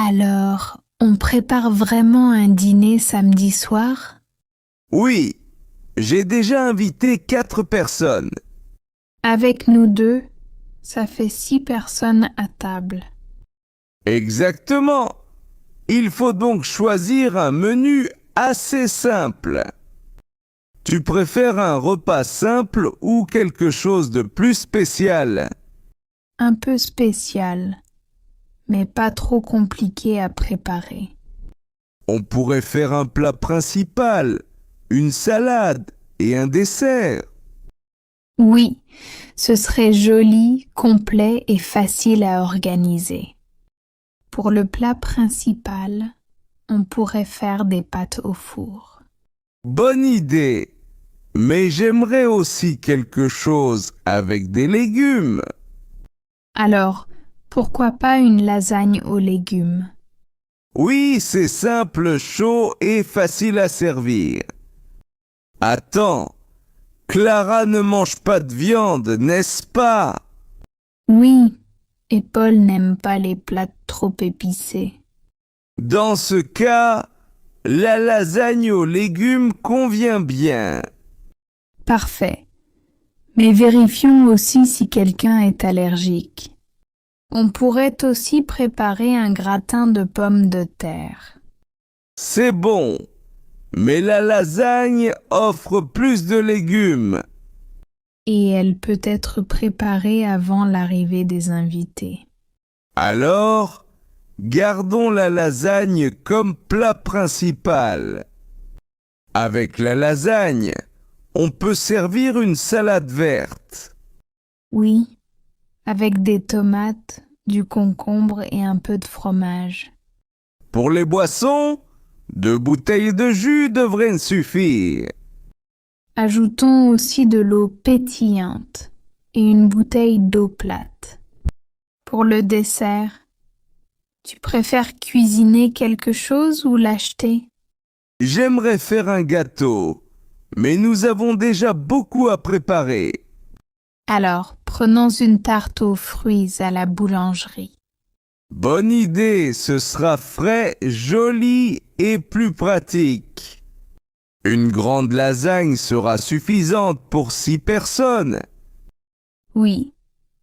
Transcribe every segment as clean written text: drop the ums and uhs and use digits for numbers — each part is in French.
Alors, on prépare vraiment un dîner samedi soir? Oui, j'ai déjà invité 4 personnes. Avec nous deux, ça fait 6 personnes à table. Exactement. Il faut donc choisir un menu assez simple. Tu préfères un repas simple ou quelque chose de plus spécial? Un peu spécial, mais pas trop compliqué à préparer. On pourrait faire un plat principal, une salade et un dessert. Oui, ce serait joli, complet et facile à organiser. Pour le plat principal, on pourrait faire des pâtes au four. Bonne idée. Mais j'aimerais aussi quelque chose avec des légumes. Alors, pourquoi pas une lasagne aux légumes? Oui, c'est simple, chaud et facile à servir. Attends, Clara ne mange pas de viande, n'est-ce pas? Oui, et Paul n'aime pas les plats trop épicés. Dans ce cas, la lasagne aux légumes convient bien. Parfait. Mais vérifions aussi si quelqu'un est allergique. On pourrait aussi préparer un gratin de pommes de terre. C'est bon, mais la lasagne offre plus de légumes. Et elle peut être préparée avant l'arrivée des invités. Alors, gardons la lasagne comme plat principal. Avec la lasagne, on peut servir une salade verte. Oui, avec des tomates, du concombre et un peu de fromage. Pour les boissons, 2 bouteilles de jus devraient suffire. Ajoutons aussi de l'eau pétillante et une bouteille d'eau plate. Pour le dessert, tu préfères cuisiner quelque chose ou l'acheter? J'aimerais faire un gâteau, mais nous avons déjà beaucoup à préparer. Alors, prenons une tarte aux fruits à la boulangerie. Bonne idée, ce sera frais, joli et plus pratique. Une grande lasagne sera suffisante pour 6 personnes. Oui,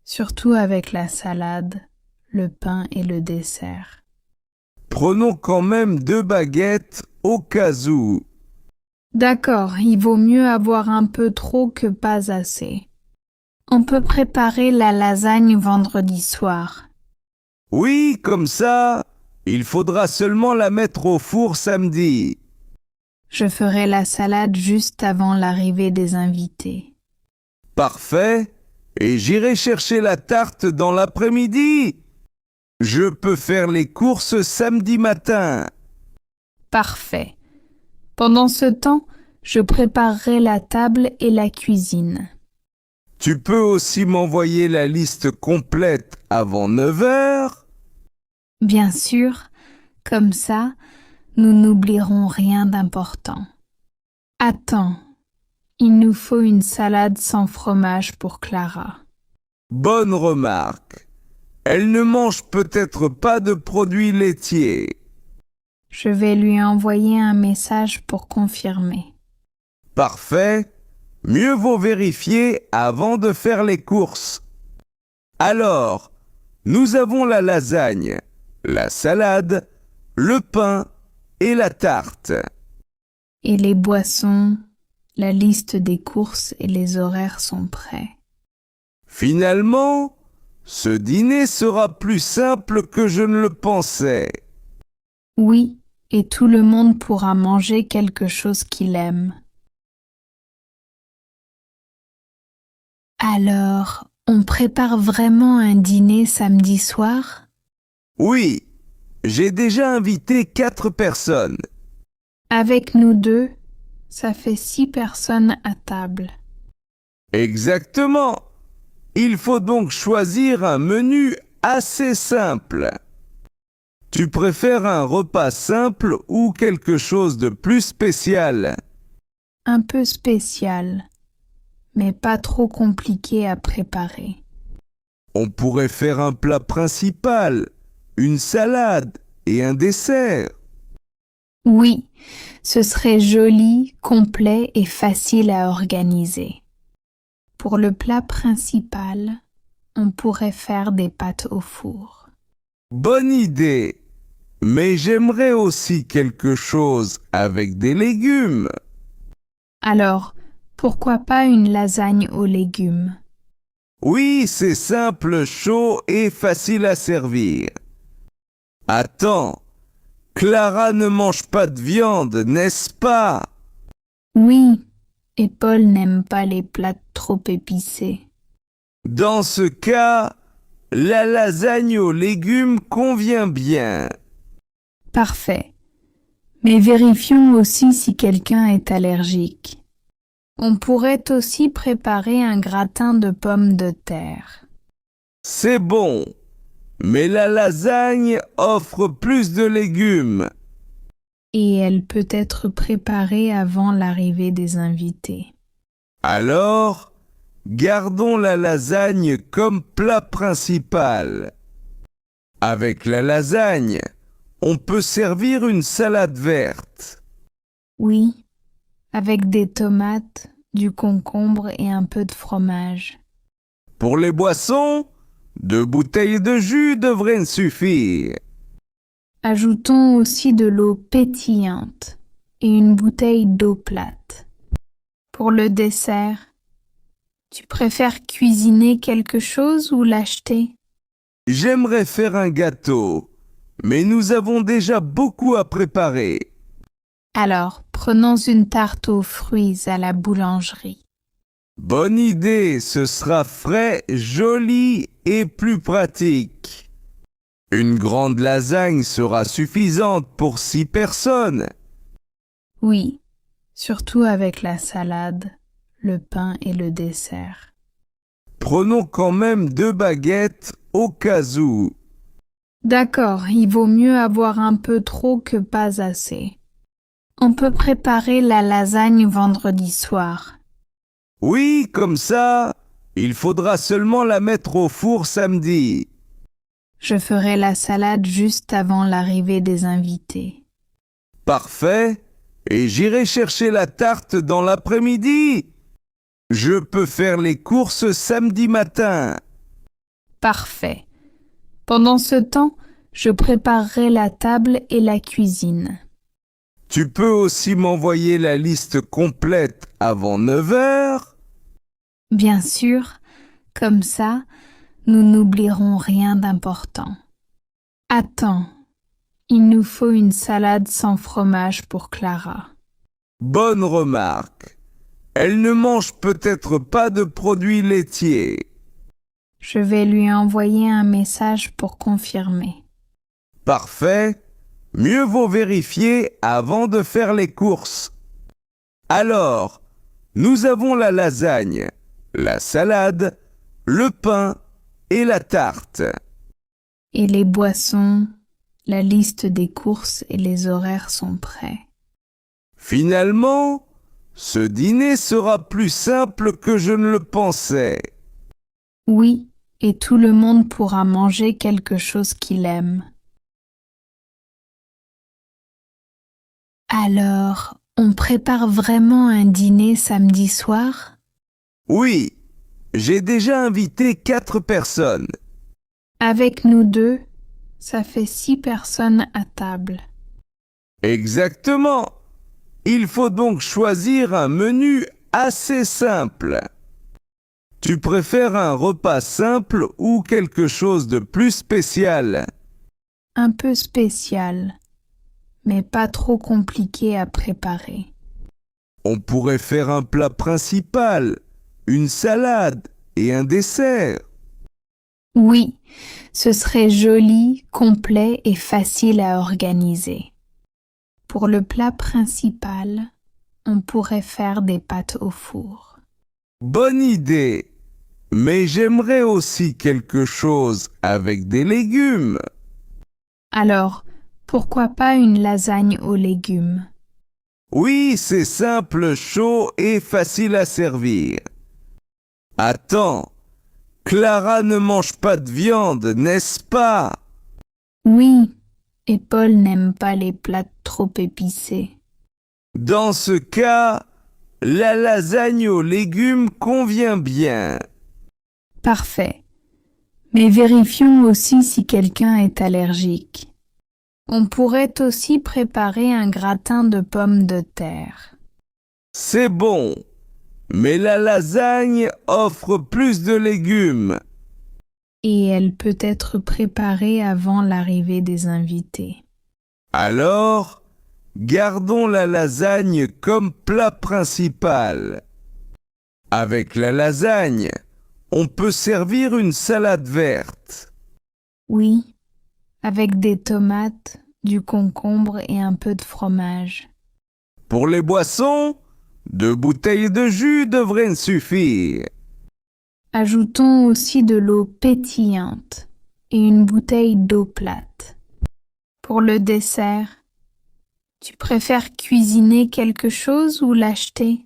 surtout avec la salade, le pain et le dessert. Prenons quand même 2 baguettes au cas où. D'accord, il vaut mieux avoir un peu trop que pas assez. On peut préparer la lasagne vendredi soir. Oui, comme ça, il faudra seulement la mettre au four samedi. Je ferai la salade juste avant l'arrivée des invités. Parfait. Et j'irai chercher la tarte dans l'après-midi. Je peux faire les courses samedi matin. Parfait. Pendant ce temps, je préparerai la table et la cuisine. Tu peux aussi m'envoyer la liste complète avant 9 heures? Bien sûr, comme ça, nous n'oublierons rien d'important. Attends, il nous faut une salade sans fromage pour Clara. Bonne remarque. Elle ne mange peut-être pas de produits laitiers. Je vais lui envoyer un message pour confirmer. Parfait. Mieux vaut vérifier avant de faire les courses. Alors, nous avons la lasagne, la salade, le pain et la tarte. Et les boissons, la liste des courses et les horaires sont prêts. Finalement, ce dîner sera plus simple que je ne le pensais. Oui, et tout le monde pourra manger quelque chose qu'il aime. Alors, on prépare vraiment un dîner samedi soir? Oui, j'ai déjà invité 4 personnes. Avec nous deux, ça fait 6 personnes à table. Exactement. Il faut donc choisir un menu assez simple. Tu préfères un repas simple ou quelque chose de plus spécial? Un peu spécial, mais pas trop compliqué à préparer. On pourrait faire un plat principal, une salade et un dessert. Oui, ce serait joli, complet et facile à organiser. Pour le plat principal, on pourrait faire des pâtes au four. Bonne idée! Mais j'aimerais aussi quelque chose avec des légumes. Alors, pourquoi pas une lasagne aux légumes? Oui, c'est simple, chaud et facile à servir. Attends, Clara ne mange pas de viande, n'est-ce pas? Oui, et Paul n'aime pas les plats trop épicés. Dans ce cas, la lasagne aux légumes convient bien. Parfait. Mais vérifions aussi si quelqu'un est allergique. On pourrait aussi préparer un gratin de pommes de terre. C'est bon, mais la lasagne offre plus de légumes. Et elle peut être préparée avant l'arrivée des invités. Alors, gardons la lasagne comme plat principal. Avec la lasagne, on peut servir une salade verte. Oui, avec des tomates, du concombre et un peu de fromage. Pour les boissons, 2 bouteilles de jus devraient suffire. Ajoutons aussi de l'eau pétillante et une bouteille d'eau plate. Pour le dessert, tu préfères cuisiner quelque chose ou l'acheter? J'aimerais faire un gâteau, mais nous avons déjà beaucoup à préparer. Alors, prenons une tarte aux fruits à la boulangerie. Bonne idée, ce sera frais, joli et plus pratique. Une grande lasagne sera suffisante pour 6 personnes. Oui, surtout avec la salade, le pain et le dessert. Prenons quand même 2 baguettes au cas où. D'accord, il vaut mieux avoir un peu trop que pas assez. On peut préparer la lasagne vendredi soir. Oui, comme ça, il faudra seulement la mettre au four samedi. Je ferai la salade juste avant l'arrivée des invités. Parfait. Et j'irai chercher la tarte dans l'après-midi. Je peux faire les courses samedi matin. Parfait. Pendant ce temps, je préparerai la table et la cuisine. Tu peux aussi m'envoyer la liste complète avant 9 heures? Bien sûr, comme ça, nous n'oublierons rien d'important. Attends, il nous faut une salade sans fromage pour Clara. Bonne remarque. Elle ne mange peut-être pas de produits laitiers. Je vais lui envoyer un message pour confirmer. Parfait. Mieux vaut vérifier avant de faire les courses. Alors, nous avons la lasagne, la salade, le pain et la tarte. Et les boissons, la liste des courses et les horaires sont prêts. Finalement, ce dîner sera plus simple que je ne le pensais. Oui, et tout le monde pourra manger quelque chose qu'il aime. Alors, on prépare vraiment un dîner samedi soir? Oui, j'ai déjà invité 4 personnes. Avec nous deux, ça fait 6 personnes à table. Exactement. Il faut donc choisir un menu assez simple. Tu préfères un repas simple ou quelque chose de plus spécial? Un peu spécial, mais pas trop compliqué à préparer. On pourrait faire un plat principal, une salade et un dessert. Oui, ce serait joli, complet et facile à organiser. Pour le plat principal, on pourrait faire des pâtes au four. Bonne idée. Mais j'aimerais aussi quelque chose avec des légumes. Alors, pourquoi pas une lasagne aux légumes? Oui, c'est simple, chaud et facile à servir. Attends, Clara ne mange pas de viande, n'est-ce pas? Oui, et Paul n'aime pas les plats trop épicés. Dans ce cas, la lasagne aux légumes convient bien. Parfait. Mais vérifions aussi si quelqu'un est allergique. On pourrait aussi préparer un gratin de pommes de terre. C'est bon, mais la lasagne offre plus de légumes. Et elle peut être préparée avant l'arrivée des invités. Alors, gardons la lasagne comme plat principal. Avec la lasagne, on peut servir une salade verte. Oui, avec des tomates, du concombre et un peu de fromage. Pour les boissons, 2 bouteilles de jus devraient suffire. Ajoutons aussi de l'eau pétillante et une bouteille d'eau plate. Pour le dessert, tu préfères cuisiner quelque chose ou l'acheter?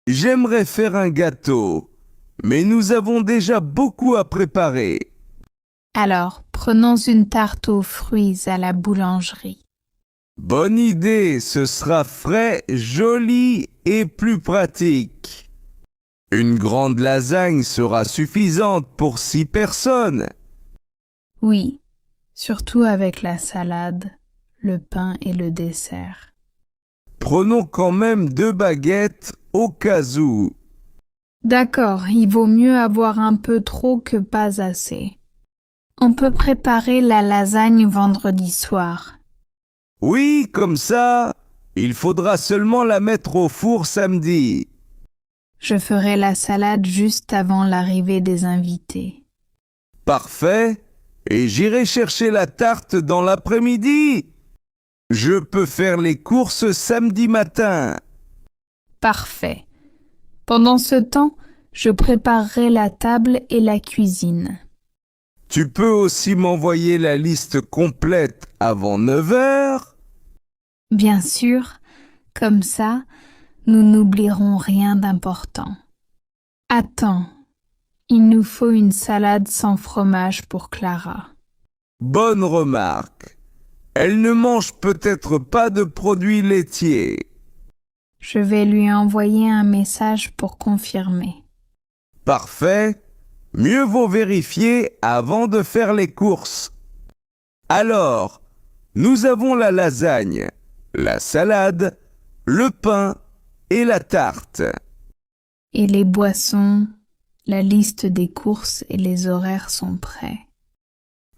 J'aimerais faire un gâteau, mais nous avons déjà beaucoup à préparer. Alors, prenons une tarte aux fruits à la boulangerie. Bonne idée, ce sera frais, joli et plus pratique. Une grande lasagne sera suffisante pour 6 personnes. Oui, surtout avec la salade, le pain et le dessert. Prenons quand même 2 baguettes au cas où. D'accord, il vaut mieux avoir un peu trop que pas assez. On peut préparer la lasagne vendredi soir. Oui, comme ça, il faudra seulement la mettre au four samedi. Je ferai la salade juste avant l'arrivée des invités. Parfait. Et j'irai chercher la tarte dans l'après-midi. Je peux faire les courses samedi matin. Parfait. Pendant ce temps, je préparerai la table et la cuisine. Tu peux aussi m'envoyer la liste complète avant 9 heures? Bien sûr, comme ça, nous n'oublierons rien d'important. Attends, il nous faut une salade sans fromage pour Clara. Bonne remarque. Elle ne mange peut-être pas de produits laitiers. Je vais lui envoyer un message pour confirmer. Parfait. Mieux vaut vérifier avant de faire les courses. Alors, nous avons la lasagne, la salade, le pain et la tarte. Et les boissons, la liste des courses et les horaires sont prêts.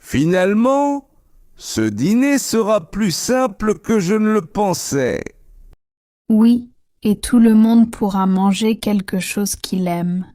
Finalement, ce dîner sera plus simple que je ne le pensais. Oui, et tout le monde pourra manger quelque chose qu'il aime.